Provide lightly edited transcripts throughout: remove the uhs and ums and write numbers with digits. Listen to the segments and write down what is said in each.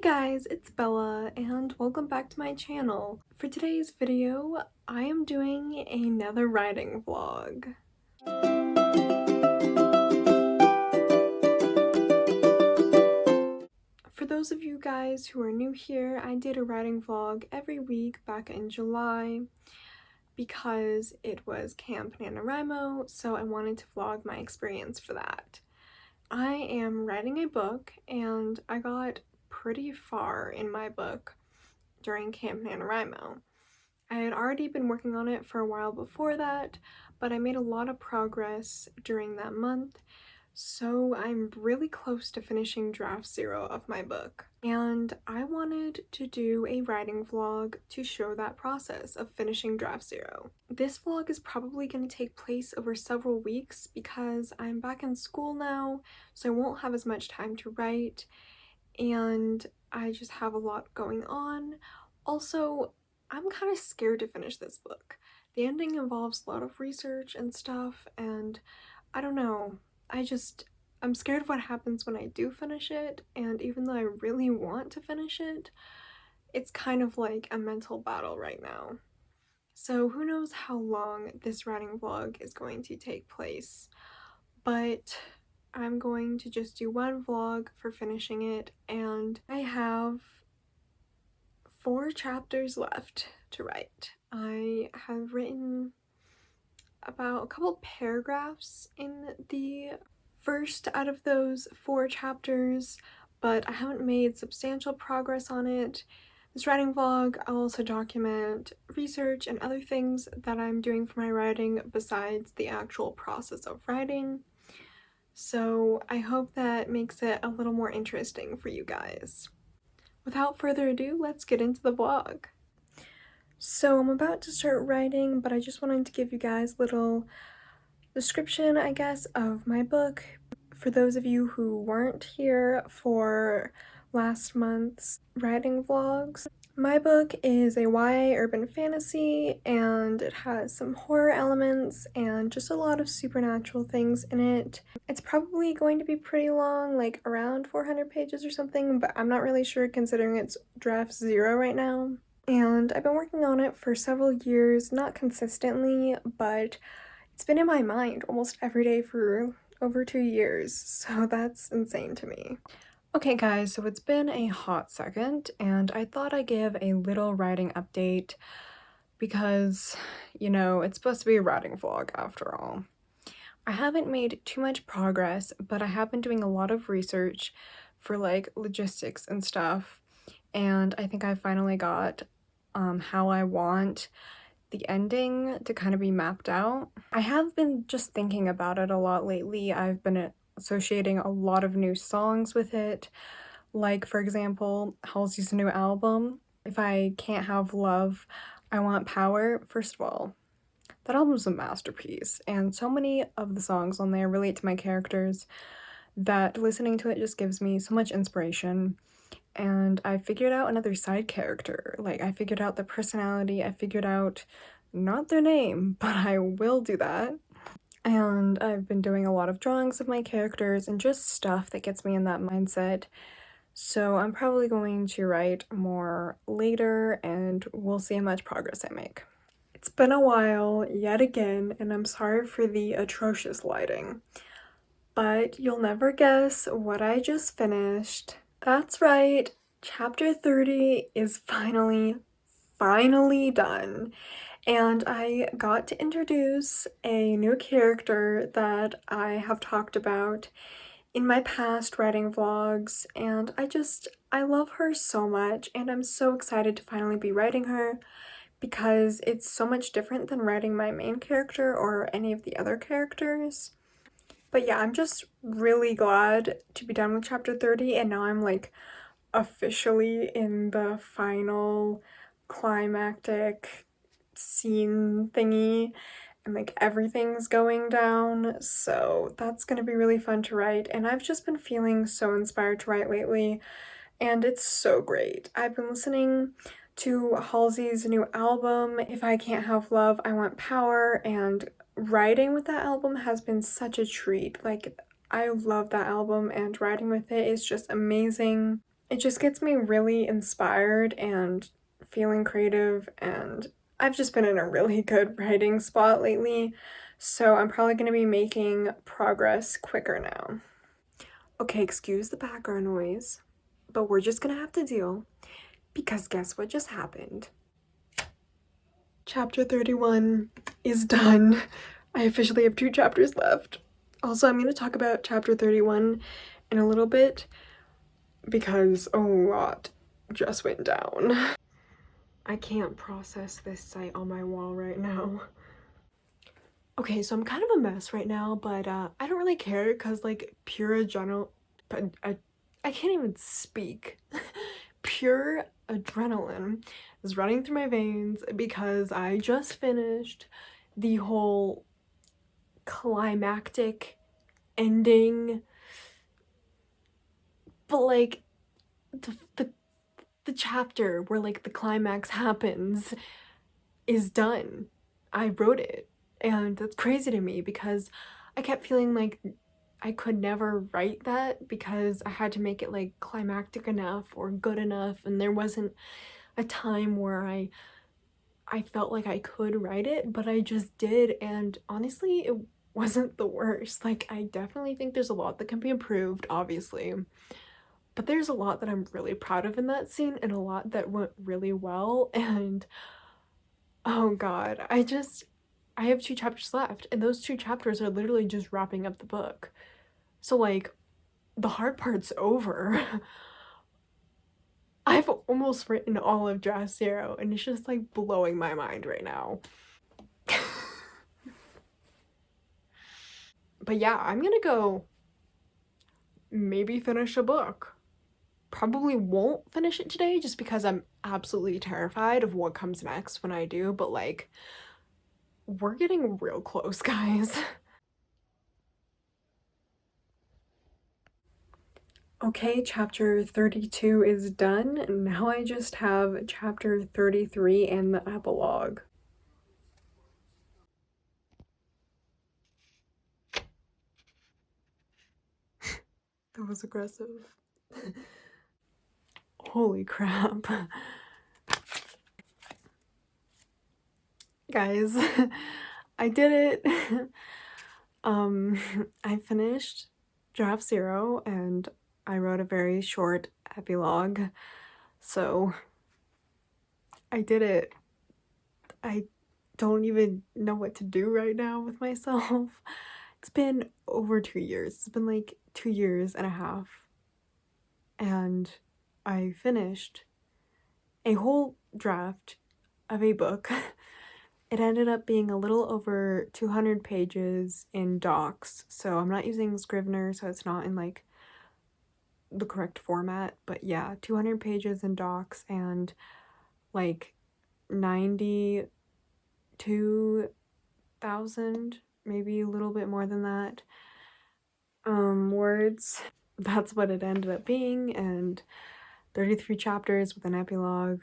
Hey guys, it's Bella and welcome back to my channel. For today's video, I am doing another writing vlog. For those of you guys who are new here, I did a writing vlog every week back in July because it was Camp NaNoWriMo, so I wanted to vlog my experience for that. I am writing a book and I got pretty far in my book during Camp NaNoWriMo. I had already been working on it for a while before that, but I made a lot of progress during that month, so I'm really close to finishing draft 0 of my book. And I wanted to do a writing vlog to show that process of finishing draft 0. This vlog is probably going to take place over several weeks because I'm back in school now, so I won't have as much time to write, and I just have a lot going on. Also, I'm kind of scared to finish this book. The ending involves a lot of research and stuff, and I don't know. I'm scared of what happens when I do finish it, and even though I really want to finish it, it's kind of like a mental battle right now. So who knows how long this writing vlog is going to take place, but I'm going to just do one vlog for finishing it, and I have 4 chapters left to write. I have written about a couple paragraphs in the first out of those 4 chapters, but I haven't made substantial progress on it. This writing vlog, I'll also document research and other things that I'm doing for my writing besides the actual process of writing. So I hope that makes it a little more interesting for you guys. Without further ado, let's get into the vlog. So I'm about to start writing, but I just wanted to give you guys a little description, I guess, of my book. For those of you who weren't here for last month's writing vlogs, my book is a YA urban fantasy, and it has some horror elements and just a lot of supernatural things in it. It's probably going to be pretty long, like around 400 pages or something, but I'm not really sure considering it's draft 0 right now. And I've been working on it for several years, not consistently, but it's been in my mind almost every day for over 2 years, so that's insane to me. Okay guys, so it's been a hot second, and I thought I'd give a little writing update because, you know, it's supposed to be a writing vlog after all. I haven't made too much progress, but I have been doing a lot of research for like logistics and stuff, and I think I finally got how I want the ending to kind of be mapped out. I have been just thinking about it a lot lately. I've been associating a lot of new songs with it, like for example Halsey's new album, If I Can't Have Love, I Want Power. First of all, that album's a masterpiece, and so many of the songs on there relate to my characters that listening to it just gives me so much inspiration. And I figured out another side character. Like, I figured out their personality, I figured out not their name, but I will do that. And I've been doing a lot of drawings of my characters and just stuff that gets me in that mindset. So I'm probably going to write more later, and we'll see how much progress I make. It's been a while yet again, and I'm sorry for the atrocious lighting, but you'll never guess what I just finished. That's right, chapter 30 is finally done, and I got to introduce a new character that I have talked about in my past writing vlogs, and I love her so much, and I'm so excited to finally be writing her because it's so much different than writing my main character or any of the other characters. But yeah, I'm just really glad to be done with chapter 30, and now I'm like officially in the final climactic scene thingy, and like everything's going down, so that's gonna be really fun to write. And I've just been feeling so inspired to write lately, and it's so great. I've been listening to Halsey's new album, If I Can't Have Love, I Want Power, and writing with that album has been such a treat. Like, I love that album, and writing with it is just amazing. It just gets me really inspired and feeling creative, and I've just been in a really good writing spot lately, so I'm probably going to be making progress quicker now. Okay, excuse the background noise, but we're just gonna have to deal because guess what just happened? Chapter 31 is done. I officially have 2 chapters left. Also, I'm gonna talk about chapter 31 in a little bit because a lot just went down. I can't process this sight on my wall right now. Okay, so I'm kind of a mess right now, but I don't really care because like pure adrenaline, but I can't even speak. Pure adrenaline is running through my veins because I just finished the whole climactic ending, but like the chapter where like the climax happens is done. I wrote it, and that's crazy to me because I kept feeling like I could never write that because I had to make it like climactic enough or good enough, and there wasn't a time where I felt like I could write it, but I just did, and honestly it wasn't the worst. Like, I definitely think there's a lot that can be improved, obviously, but there's a lot that I'm really proud of in that scene and a lot that went really well. And oh god, I have 2 chapters left, and those 2 chapters are literally just wrapping up the book. So like the hard part's over. I've almost written all of draft 0 and it's just like blowing my mind right now. But yeah, I'm gonna go maybe finish a book. Probably won't finish it today just because I'm absolutely terrified of what comes next when I do, but like, we're getting real close, guys. Okay, chapter 32 is done. Now I just have chapter 33 and the epilogue. That was aggressive. Holy crap. Guys, I did it. I finished draft 0 and I wrote a very short epilogue. So I did it. I don't even know what to do right now with myself. It's been over 2 years. It's been like 2.5 years. And I finished a whole draft of a book. It ended up being a little over 200 pages in docs, so I'm not using Scrivener, so it's not in like the correct format, but yeah, 200 pages in docs and like 92,000, maybe a little bit more than that, words. That's what it ended up being, and 33 chapters with an epilogue.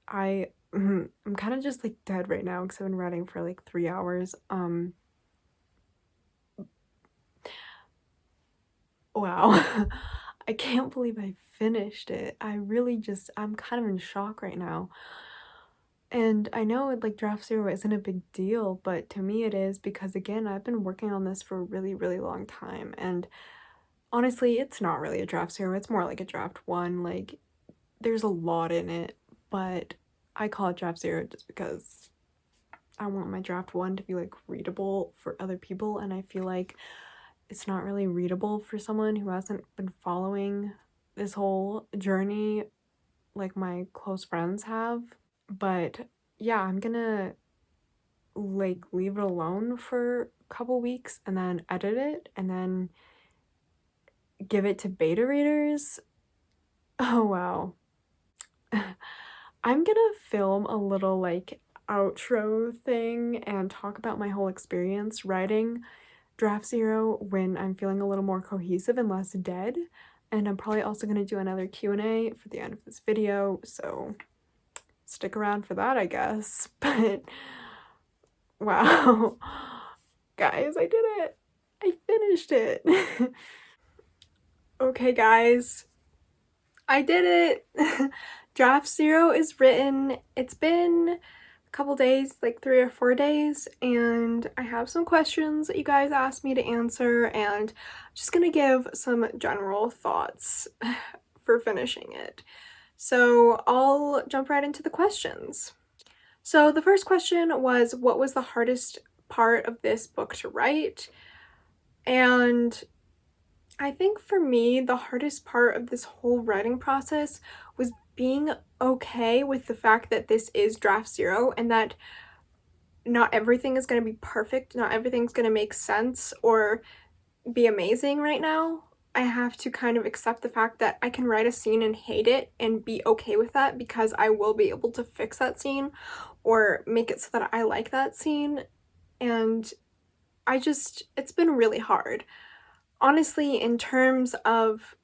I'm kind of just like dead right now because I've been writing for like 3 hours. Wow. I can't believe I finished it. I'm kind of in shock right now. And I know like draft 0 isn't a big deal, but to me it is because again, I've been working on this for a really, really long time. And honestly, it's not really a draft 0. It's more like a draft 1. Like, there's a lot in it, but I call it draft 0 just because I want my draft 1 to be like readable for other people, and I feel like it's not really readable for someone who hasn't been following this whole journey like my close friends have. But yeah, I'm gonna like leave it alone for a couple weeks and then edit it and then give it to beta readers. Oh wow. I'm gonna film a little like outro thing and talk about my whole experience writing draft 0 when I'm feeling a little more cohesive and less dead. And I'm probably also going to do another Q&A for the end of this video, so stick around for that, I guess. But wow, guys, I did it. I finished it. Okay, guys, I did it! Draft 0 is written. It's been a couple days, like 3 or 4 days, and I have some questions that you guys asked me to answer, and I'm just gonna give some general thoughts for finishing it. So I'll jump right into the questions. So the first question was, what was the hardest part of this book to write? And I think for me, the hardest part of this whole writing process was being okay with the fact that this is draft 0 and that not everything is going to be perfect, not everything's going to make sense or be amazing right now. I have to kind of accept the fact that I can write a scene and hate it and be okay with that because I will be able to fix that scene or make it so that I like that scene. And it's been really hard. Honestly, in terms of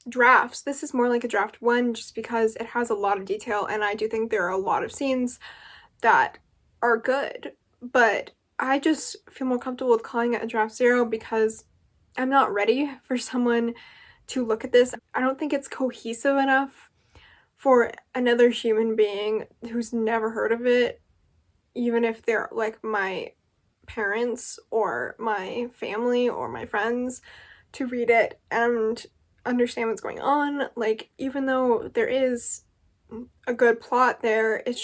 drafts, this is more like a draft 1 just because it has a lot of detail, and I do think there are a lot of scenes that are good, but I just feel more comfortable with calling it a draft 0 because I'm not ready for someone to look at this. I don't think it's cohesive enough for another human being who's never heard of it, even if they're like my parents or my family or my friends, to read it and understand what's going on. Like, even though there is a good plot there, it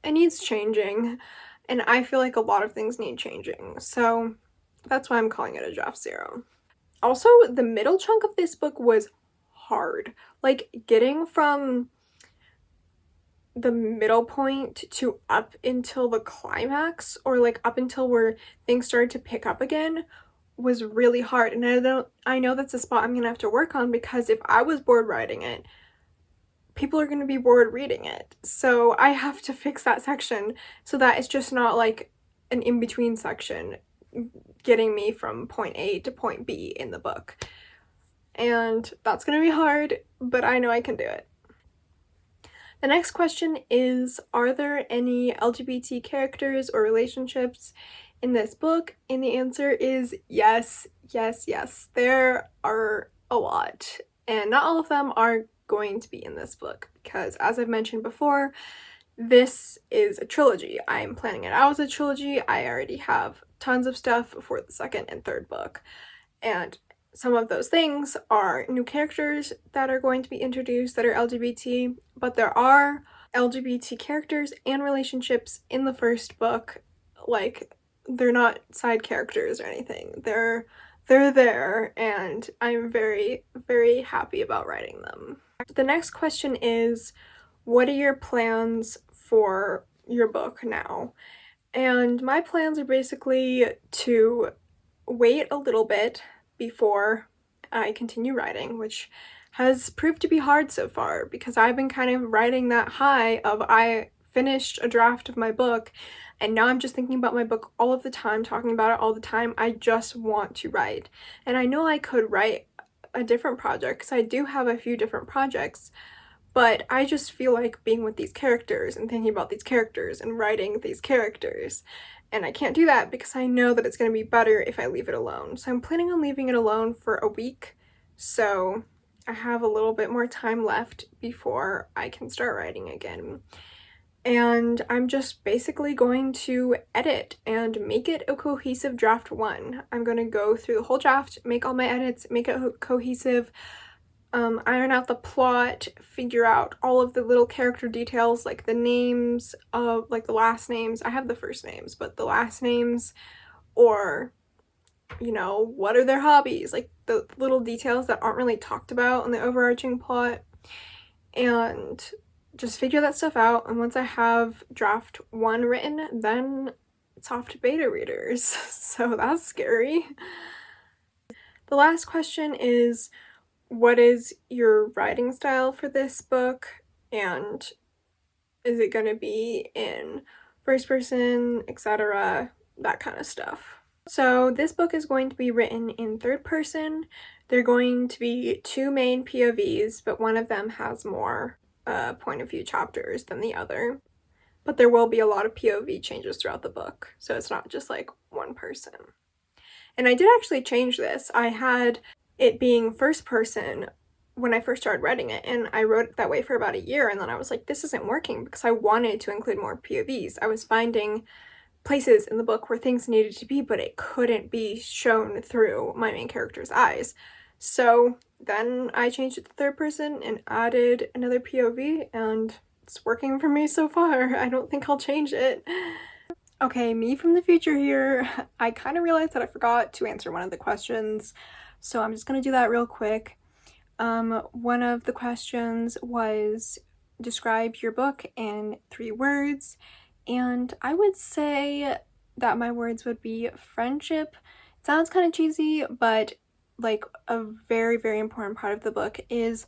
needs changing, and I feel like a lot of things need changing, so that's why I'm calling it a draft 0. Also, the middle chunk of this book was hard. Like, getting from the middle point to up until the climax, or like up until where things started to pick up again, was really hard. And I know that's a spot I'm gonna have to work on, because if I was bored writing it, people are gonna be bored reading it. So I have to fix that section so that it's just not like an in-between section getting me from point A to point B in the book. And that's gonna be hard, but I know I can do it. The next question is, are there any LGBT characters or relationships in this book? And the answer is yes, yes, yes. There are a lot, and not all of them are going to be in this book because, as I've mentioned before, this is a trilogy. I'm planning it out as a trilogy. I already have tons of stuff for the second and third book, and some of those things are new characters that are going to be introduced that are LGBT, but there are LGBT characters and relationships in the first book. Like, they're not side characters or anything. They're there, and I'm very, very happy about writing them. The next question is, what are your plans for your book now? And my plans are basically to wait a little bit before I continue writing, which has proved to be hard so far because I've been kind of riding that high of I finished a draft of my book and now I'm just thinking about my book all of the time, talking about it all the time. I just want to write. And I know I could write a different project because I do have a few different projects, but I just feel like being with these characters and thinking about these characters and writing these characters. And I can't do that because I know that it's going to be better if I leave it alone. So I'm planning on leaving it alone for a week, so I have a little bit more time left before I can start writing again. And I'm just basically going to edit and make it a cohesive draft 1. I'm going to go through the whole draft, make all my edits, make it cohesive, iron out the plot, figure out all of the little character details, like the names of, like the last names. I have the first names, but the last names, or, you know, what are their hobbies, like the little details that aren't really talked about in the overarching plot, and just figure that stuff out. And once I have draft 1 written, then it's off to beta readers. So that's scary. The last question is, what is your writing style for this book, and is it going to be in first person, etc., that kind of stuff. So this book is going to be written in third person. There are going to be 2 main POVs, but one of them has more point of view chapters than the other. But there will be a lot of POV changes throughout the book, so it's not just like one person. And I did actually change this. I had it being first person when I first started writing it, and I wrote it that way for about a year, and then I was like, this isn't working because I wanted to include more POVs. I was finding places in the book where things needed to be, but it couldn't be shown through my main character's eyes. So then I changed it to third person and added another POV, and it's working for me so far. I don't think I'll change it. Okay, me from the future here. I kind of realized that I forgot to answer one of the questions, so I'm just gonna do that real quick. One of the questions was describe your book in 3 words, and I would say that my words would be friendship. It sounds kind of cheesy, but like a very, very important part of the book is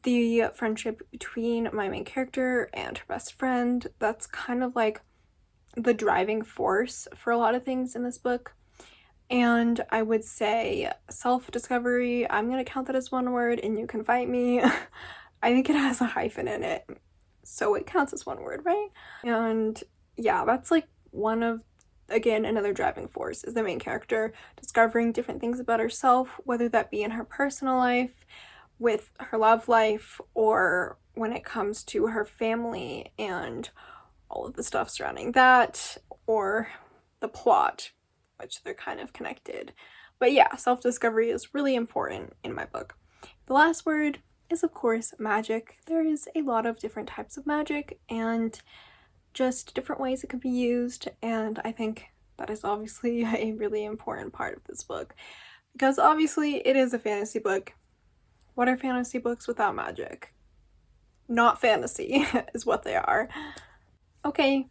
the friendship between my main character and her best friend. That's kind of like the driving force for a lot of things in this book. And I would say self-discovery. I'm gonna count that as 1 word, and you can fight me. I think it has a hyphen in it, so it counts as 1 word, right? And yeah, that's like one of, again, another driving force is the main character discovering different things about herself, whether that be in her personal life, with her love life, or when it comes to her family and all of the stuff surrounding that, or the plot, which they're kind of connected. But yeah, self-discovery is really important in my book. The last word is, of course, magic. There is a lot of different types of magic and just different ways it can be used, and I think that is obviously a really important part of this book, because obviously it is a fantasy book. What are fantasy books without magic? Not fantasy is what they are. Okay,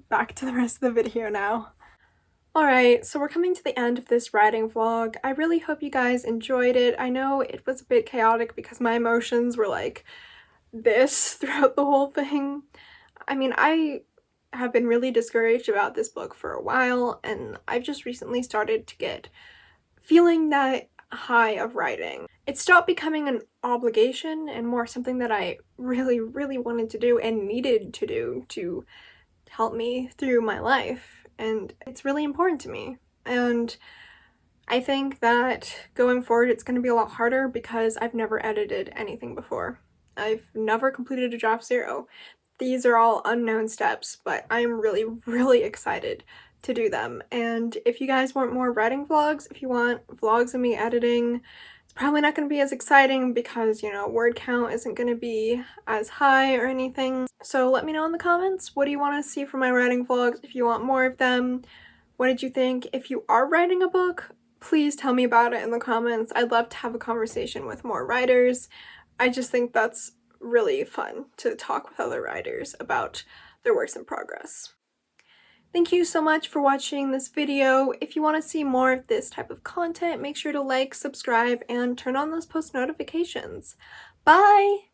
back to the rest of the video now. Alright, so we're coming to the end of this writing vlog. I really hope you guys enjoyed it. I know it was a bit chaotic because my emotions were like this throughout the whole thing. I mean, I have been really discouraged about this book for a while, and I've just recently started to get feeling that high of writing. It stopped becoming an obligation and more something that I really, really wanted to do and needed to do to help me through my life. And it's really important to me. And I think that going forward it's going to be a lot harder because I've never edited anything before. I've never completed a draft 0. These are all unknown steps, but I'm really, really excited to do them. And if you guys want more writing vlogs, if you want vlogs of me editing, it's probably not going to be as exciting because, you know, word count isn't going to be as high or anything. So let me know in the comments, what do you want to see from my writing vlogs, if you want more of them. What did you think? If you are writing a book, please tell me about it in the comments. I'd love to have a conversation with more writers. I just think that's really fun to talk with other writers about their works in progress. Thank you so much for watching this video. If you want to see more of this type of content, make sure to like, subscribe, and turn on those post notifications. Bye!